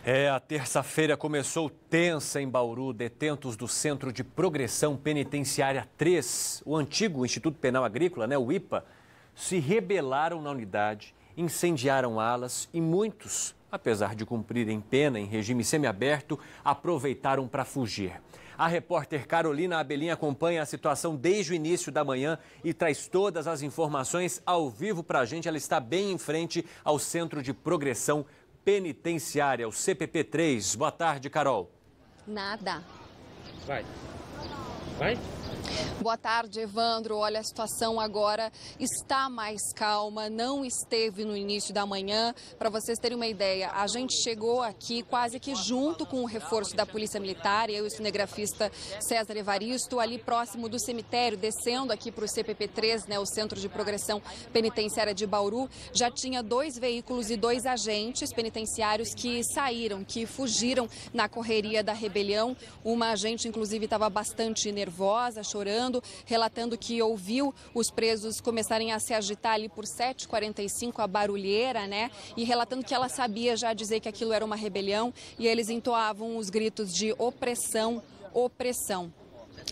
A terça-feira começou tensa em Bauru. Detentos do Centro de Progressão Penitenciária 3, o antigo Instituto Penal Agrícola, o IPA, se rebelaram na unidade, incendiaram alas e muitos, apesar de cumprirem pena em regime semiaberto, aproveitaram para fugir. A repórter Carolina Abelim acompanha a situação desde o início da manhã e traz todas as informações ao vivo para a gente. Ela está bem em frente ao Centro de Progressão Penitenciária, o CPP3. Boa tarde, Carol. Nada. Vai. Boa tarde, Evandro. Olha, a situação agora está mais calma, não esteve no início da manhã. Para vocês terem uma ideia, a gente chegou aqui quase que junto com o reforço da Polícia Militar, eu e o cinegrafista César Evaristo, ali próximo do cemitério, descendo aqui para o CPP3, o Centro de Progressão Penitenciária de Bauru. Já tinha 2 veículos e 2 agentes penitenciários que saíram, que fugiram na correria da rebelião. Uma agente, inclusive, estava bastante nervosa, chorando, relatando que ouviu os presos começarem a se agitar ali por 7h45, a barulheira, e relatando que ela sabia já dizer que aquilo era uma rebelião e eles entoavam os gritos de opressão, opressão.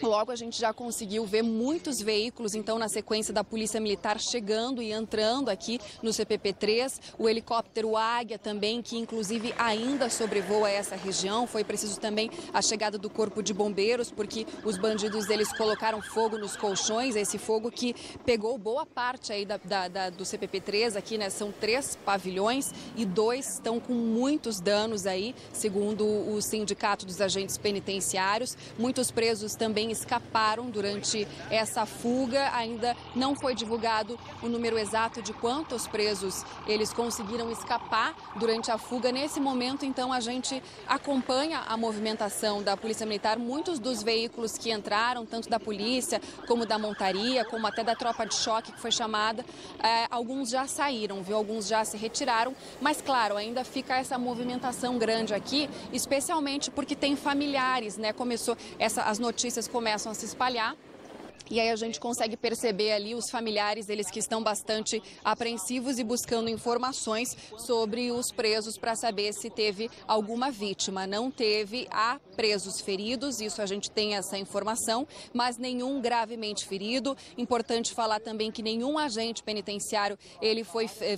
Logo a gente já conseguiu ver muitos veículos, então, na sequência da Polícia Militar chegando e entrando aqui no CPP3. O helicóptero Águia também, que inclusive ainda sobrevoa essa região. Foi preciso também a chegada do Corpo de Bombeiros, porque os bandidos eles colocaram fogo nos colchões, esse fogo que pegou boa parte aí do CPP3 aqui, São 3 pavilhões e 2 estão com muitos danos aí, segundo o Sindicato dos Agentes Penitenciários. Muitos presos também escaparam durante essa fuga. Ainda não foi divulgado o número exato de quantos presos eles conseguiram escapar durante a fuga. Nesse momento, então, a gente acompanha a movimentação da Polícia Militar. Muitos dos veículos que entraram, tanto da polícia como da montaria, como até da tropa de choque que foi chamada, alguns já saíram, alguns já se retiraram, mas claro, ainda fica essa movimentação grande aqui, especialmente porque tem familiares, as notícias começam a se espalhar. E aí a gente consegue perceber ali os familiares, eles que estão bastante apreensivos e buscando informações sobre os presos para saber se teve alguma vítima. Não teve, há presos feridos, isso a gente tem essa informação, mas nenhum gravemente ferido. Importante falar também que nenhum agente penitenciário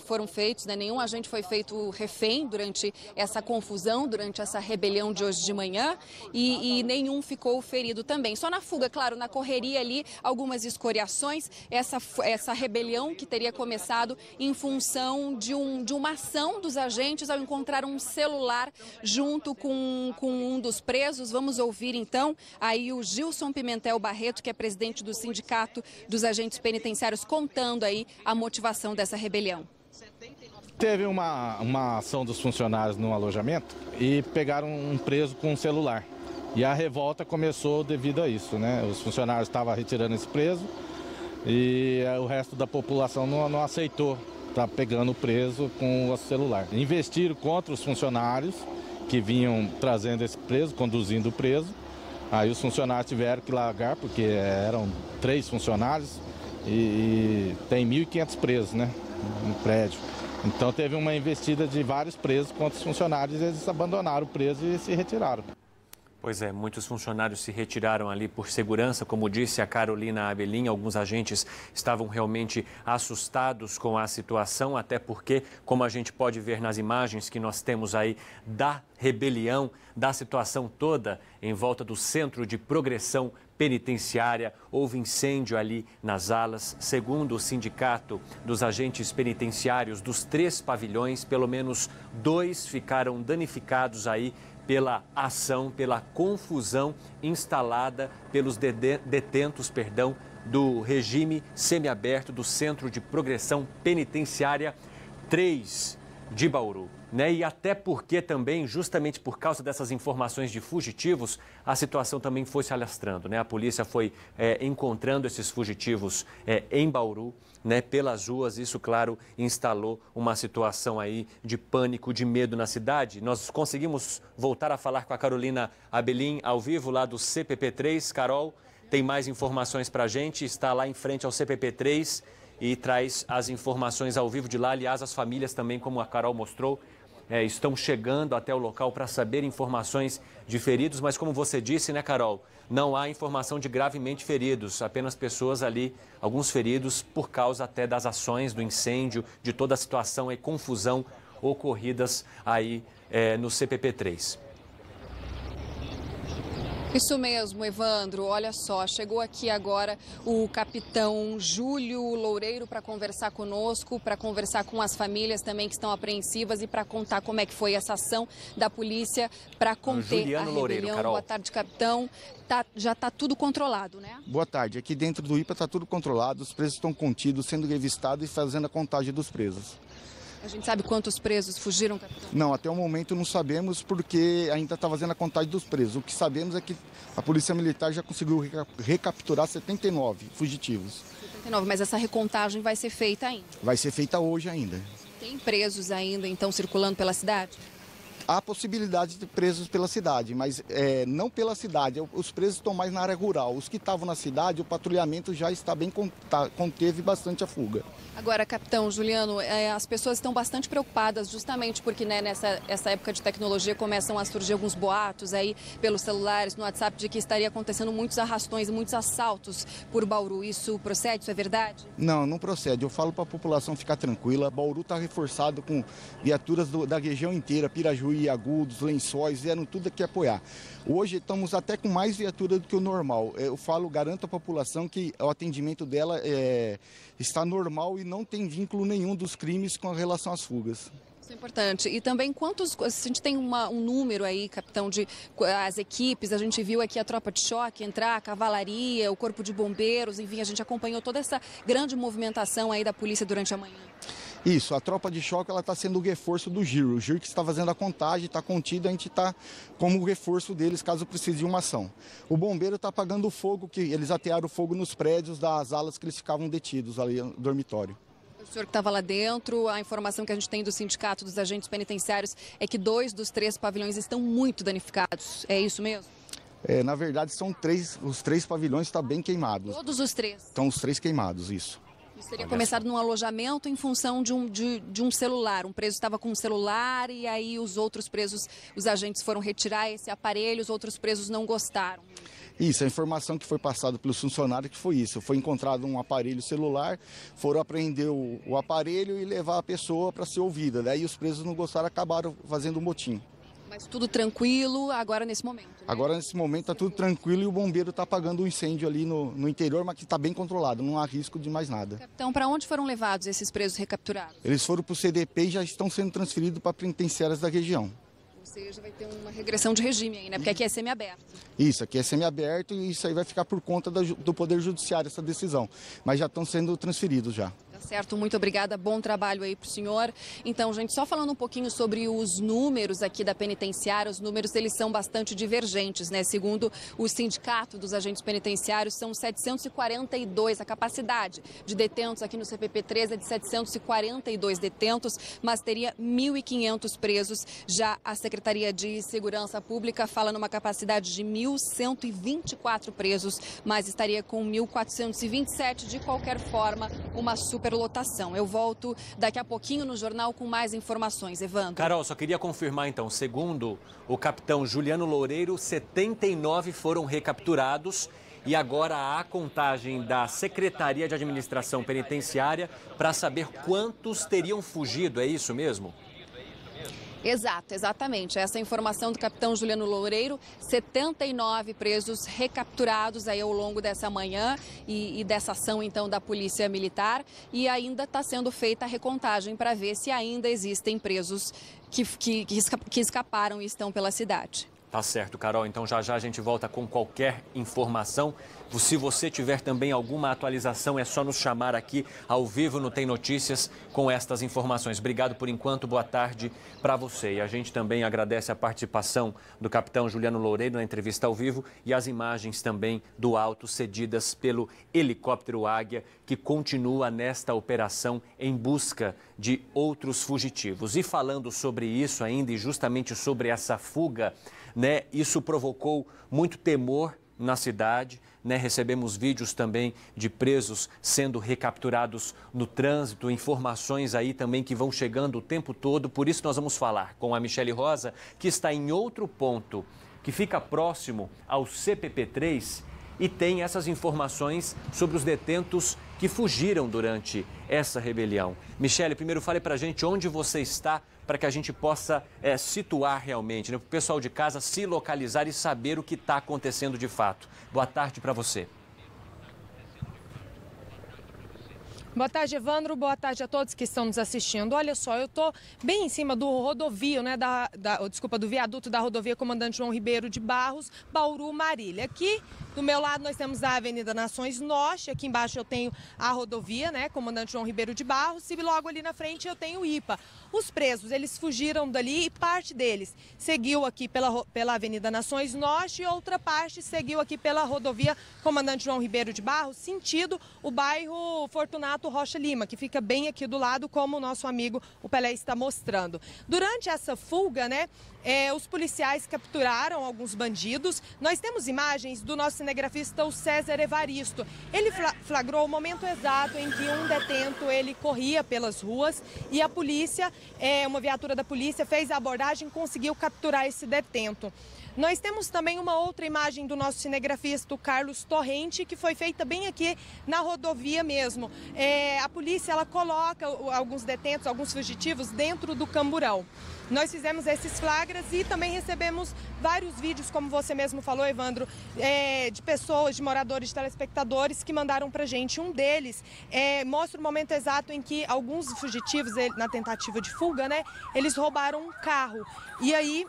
foram feitos, nenhum agente foi feito refém durante essa confusão, durante essa rebelião de hoje de manhã e nenhum ficou ferido também. Só na fuga, claro, na correria ali, algumas escoriações, essa rebelião que teria começado em função de uma ação dos agentes ao encontrar um celular junto com um dos presos. Vamos ouvir então aí o Gilson Pimentel Barreto, que é presidente do Sindicato dos Agentes Penitenciários, contando aí a motivação dessa rebelião. Teve uma ação dos funcionários no alojamento e pegaram um preso com um celular. E a revolta começou devido a isso, Os funcionários estavam retirando esse preso e o resto da população não aceitou estar pegando o preso com o celular. Investiram contra os funcionários que vinham trazendo esse preso, conduzindo o preso. Aí os funcionários tiveram que largar, porque eram 3 funcionários e tem 1.500 presos, no prédio. Então teve uma investida de vários presos contra os funcionários e eles abandonaram o preso e se retiraram. Pois é, muitos funcionários se retiraram ali por segurança, como disse a Carolina Abelim. Alguns agentes estavam realmente assustados com a situação, até porque, como a gente pode ver nas imagens que nós temos aí da rebelião, da situação toda em volta do Centro de Progressão Penitenciária, houve incêndio ali nas alas. Segundo o Sindicato dos Agentes Penitenciários, dos 3 pavilhões, pelo menos 2 ficaram danificados aí pela ação, pela confusão instalada pelos detentos, do regime semiaberto do Centro de Progressão Penitenciária 3 de Bauru. E até porque também, justamente por causa dessas informações de fugitivos, a situação também foi se alastrando, A polícia foi encontrando esses fugitivos em Bauru, pelas ruas. Isso, claro, instalou uma situação aí de pânico, de medo na cidade. Nós conseguimos voltar a falar com a Carolina Abelim ao vivo lá do CPP3. Carol, tem mais informações para a gente, está lá em frente ao CPP3 e traz as informações ao vivo de lá. Aliás, as famílias também, como a Carol mostrou, estão chegando até o local para saber informações de feridos, mas como você disse, né, Carol, não há informação de gravemente feridos, apenas pessoas ali, alguns feridos por causa até das ações do incêndio, de toda a situação e confusão ocorridas aí no CPP-3. Isso mesmo, Evandro. Olha só, chegou aqui agora o capitão Júlio Loureiro para conversar conosco, para conversar com as famílias também que estão apreensivas e para contar como é que foi essa ação da polícia para conter Juliano a Loureiro, rebelião. Carol. Boa tarde, capitão. Já está tudo controlado, né? Boa tarde. Aqui dentro do IPA está tudo controlado, os presos estão contidos, sendo revistados e fazendo a contagem dos presos. A gente sabe quantos presos fugiram, capitão? Não, até o momento não sabemos porque ainda está fazendo a contagem dos presos. O que sabemos é que a Polícia Militar já conseguiu recapturar 79 fugitivos. 79, mas essa recontagem vai ser feita ainda? Vai ser feita hoje ainda. Tem presos ainda, então, circulando pela cidade? Há possibilidade de presos pela cidade, mas não pela cidade. Os presos estão mais na área rural. Os que estavam na cidade, o patrulhamento já está bem, conteve bastante a fuga. Agora, capitão Juliano, as pessoas estão bastante preocupadas justamente porque essa época de tecnologia começam a surgir alguns boatos aí pelos celulares, no WhatsApp, de que estaria acontecendo muitos arrastões, muitos assaltos por Bauru. Isso procede? Isso é verdade? Não, não procede. Eu falo para a população ficar tranquila. Bauru está reforçado com viaturas da região inteira, Pirajuí, Agudos, Lençóis, vieram tudo aqui apoiar. Hoje estamos até com mais viatura do que o normal. Eu garanto à população que o atendimento dela está normal e não tem vínculo nenhum dos crimes com relação às fugas. Isso é importante. E também a gente tem um número aí, capitão, de as equipes, a gente viu aqui a tropa de choque entrar, a cavalaria, o corpo de bombeiros, enfim, a gente acompanhou toda essa grande movimentação aí da polícia durante a manhã. Isso, a tropa de choque está sendo o reforço do GIR. O GIR que está fazendo a contagem, está contido, a gente está como reforço deles caso precise de uma ação. O bombeiro está apagando o fogo, que eles atearam o fogo nos prédios das alas que eles ficavam detidos ali no dormitório. O senhor que estava lá dentro, a informação que a gente tem do Sindicato dos Agentes Penitenciários é que 2 dos 3 pavilhões estão muito danificados. É isso mesmo? Na verdade, são os 3 pavilhões estão bem queimados. Todos os 3? Estão os 3 queimados, isso. Isso teria começado num alojamento em função de um celular. Um preso estava com um celular e aí os outros presos, os agentes foram retirar esse aparelho, os outros presos não gostaram. Isso, a informação que foi passada pelos funcionários que foi isso. Foi encontrado um aparelho celular, foram apreender o aparelho e levar a pessoa para ser ouvida. Daí os presos não gostaram, acabaram fazendo um motim. Mas tudo tranquilo agora nesse momento, né? Agora nesse momento está tudo tranquilo e o bombeiro está apagando o incêndio ali no interior, mas que está bem controlado, não há risco de mais nada. Capitão, para onde foram levados esses presos recapturados? Eles foram para o CDP e já estão sendo transferidos para penitenciárias da região. Ou seja, vai ter uma regressão de regime aí, né? Porque aqui é semiaberto. Isso, aqui é semiaberto e isso aí vai ficar por conta do Poder Judiciário, essa decisão. Mas já estão sendo transferidos já. Tá certo, muito obrigada, bom trabalho aí para o senhor. Então, gente, só falando um pouquinho sobre os números aqui da penitenciária, os números eles são bastante divergentes, né? Segundo o Sindicato dos Agentes Penitenciários, são 742, a capacidade de detentos aqui no CPP-3 é de 742 detentos, mas teria 1.500 presos. Já a Secretaria de Segurança Pública fala numa capacidade de 1.124 presos, mas estaria com 1.427, de qualquer forma, uma superlotação. Eu volto daqui a pouquinho no jornal com mais informações. Evandro. Carol, só queria confirmar então, segundo o capitão Juliano Loureiro, 79 foram recapturados e agora há a contagem da Secretaria de Administração Penitenciária para saber quantos teriam fugido, é isso mesmo? Exato, exatamente. Essa é a informação do capitão Juliano Loureiro, 79 presos recapturados aí ao longo dessa manhã e dessa ação então da Polícia Militar, e ainda está sendo feita a recontagem para ver se ainda existem presos que escaparam e estão pela cidade. Tá certo, Carol. Então já a gente volta com qualquer informação. Se você tiver também alguma atualização, é só nos chamar aqui ao vivo no Tem Notícias com estas informações. Obrigado por enquanto, boa tarde para você. E a gente também agradece a participação do capitão Juliano Loureiro na entrevista ao vivo e as imagens também do alto cedidas pelo helicóptero Águia, que continua nesta operação em busca de outros fugitivos. E falando sobre isso ainda e justamente sobre essa fuga, né, isso provocou muito temor na cidade, né? Recebemos vídeos também de presos sendo recapturados no trânsito, informações aí também que vão chegando o tempo todo. Por isso nós vamos falar com a Michele Rosa, que está em outro ponto, que fica próximo ao CPP-3 e tem essas informações sobre os detentos que fugiram durante essa rebelião. Michele, primeiro fale para a gente onde você está, para que a gente possa situar realmente, né, para o pessoal de casa se localizar e saber o que está acontecendo de fato. Boa tarde para você. Boa tarde, Evandro. Boa tarde a todos que estão nos assistindo. Olha só, eu estou bem em cima do rodovio, né, do viaduto da rodovia Comandante João Ribeiro de Barros, Bauru, Marília. Aqui do meu lado nós temos a Avenida Nações Norte, aqui embaixo eu tenho a rodovia, né, Comandante João Ribeiro de Barros, e logo ali na frente eu tenho o IPA. Os presos, eles fugiram dali e parte deles seguiu aqui pela Avenida Nações Norte e outra parte seguiu aqui pela rodovia Comandante João Ribeiro de Barros, sentido o bairro Fortunato Rocha Lima, que fica bem aqui do lado, como o nosso amigo o Pelé está mostrando. Durante essa fuga, né, os policiais capturaram alguns bandidos. Nós temos imagens do nosso cinegrafista, o César Evaristo. Ele flagrou o momento exato em que um detento ele corria pelas ruas e a polícia, uma viatura da polícia, fez a abordagem e conseguiu capturar esse detento. Nós temos também uma outra imagem do nosso cinegrafista, o Carlos Torrente, que foi feita bem aqui na rodovia mesmo. A polícia ela coloca alguns detentos, alguns fugitivos dentro do camburão. Nós fizemos esses flagras e também recebemos vários vídeos, como você mesmo falou, Evandro, de pessoas, de moradores, de telespectadores que mandaram pra gente. Um deles mostra o momento exato em que alguns fugitivos, na tentativa de fuga, né, eles roubaram um carro. E aí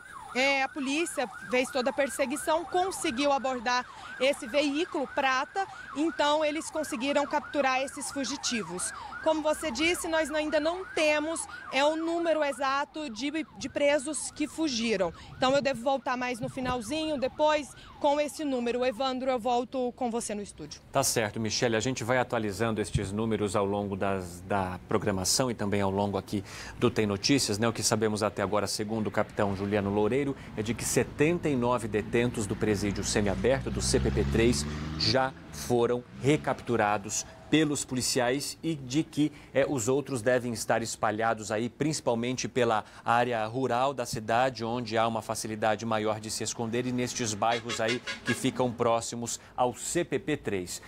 a polícia fez toda a perseguição, conseguiu abordar esse veículo prata, então eles conseguiram capturar esses fugitivos. Como você disse, nós ainda não temos o número exato de presos que fugiram. Então eu devo voltar mais no finalzinho, depois, com esse número. Evandro, eu volto com você no estúdio. Tá certo, Michele. A gente vai atualizando estes números ao longo da programação e também ao longo aqui do Tem Notícias, né? O que sabemos até agora, segundo o capitão Juliano Loureiro, é de que 79 detentos do presídio semiaberto do CPP-3 já foram recapturados pelos policiais e de que os outros devem estar espalhados aí, principalmente pela área rural da cidade, onde há uma facilidade maior de se esconder, e nestes bairros aí que ficam próximos ao CPP-3.